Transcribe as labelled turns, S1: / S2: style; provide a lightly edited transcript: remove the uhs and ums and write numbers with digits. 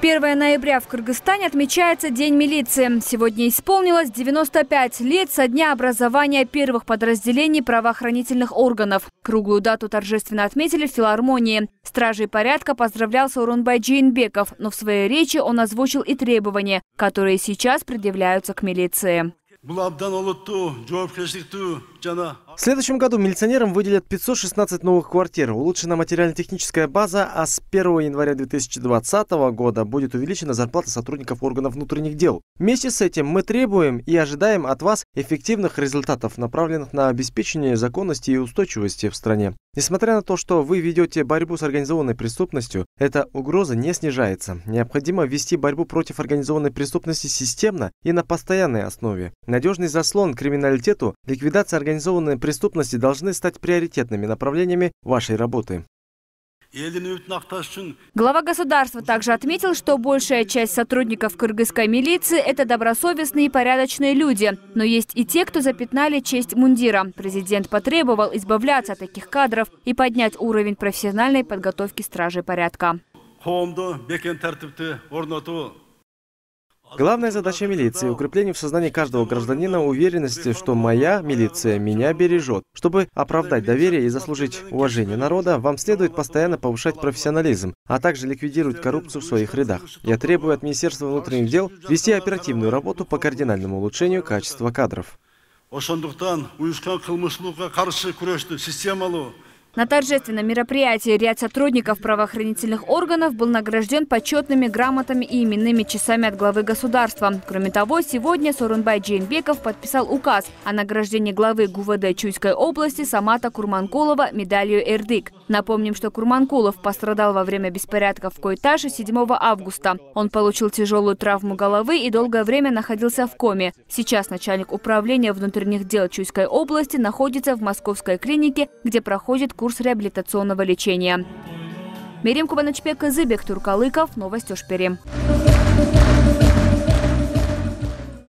S1: 1 ноября в Кыргызстане отмечается День милиции. Сегодня исполнилось 95 лет со дня образования первых подразделений правоохранительных органов. Круглую дату торжественно отметили в филармонии. Стражей порядка поздравлял Сооронбай Жээнбеков, но в своей речи он озвучил и требования, которые сейчас предъявляются к милиции.
S2: В следующем году милиционерам выделят 516 новых квартир, улучшена материально-техническая база, а с 1 января 2020 года будет увеличена зарплата сотрудников органов внутренних дел. Вместе с этим мы требуем и ожидаем от вас эффективных результатов, направленных на обеспечение законности и устойчивости в стране. Несмотря на то, что вы ведете борьбу с организованной преступностью, эта угроза не снижается. Необходимо вести борьбу против организованной преступности системно и на постоянной основе. Надежный заслон к криминалитету, ликвидация организованной преступности должны стать приоритетными направлениями вашей работы.
S1: Глава государства также отметил, что большая часть сотрудников кыргызской милиции – это добросовестные и порядочные люди. Но есть и те, кто запятнали честь мундира. Президент потребовал избавляться от таких кадров и поднять уровень профессиональной подготовки стражей порядка.
S2: Главная задача милиции – укрепление в сознании каждого гражданина уверенности, что моя милиция меня бережет. Чтобы оправдать доверие и заслужить уважение народа, вам следует постоянно повышать профессионализм, а также ликвидировать коррупцию в своих рядах. Я требую от Министерства внутренних дел вести оперативную работу по кардинальному улучшению качества кадров.
S1: На торжественном мероприятии ряд сотрудников правоохранительных органов был награжден почетными грамотами и именными часами от главы государства. Кроме того, сегодня Сооронбай Жээнбеков подписал указ о награждении главы ГУВД Чуйской области Самата Курманкулова медалью «Эрдык». Напомним, что Курманкулов пострадал во время беспорядков в Кой-Таше 7 августа. Он получил тяжелую травму головы и долгое время находился в коме. Сейчас начальник управления внутренних дел Чуйской области находится в московской клинике, где проходит курс реабилитационного лечения. Мерим Кубанычбек, Зыбек Туркалыков, Новости Ошпери.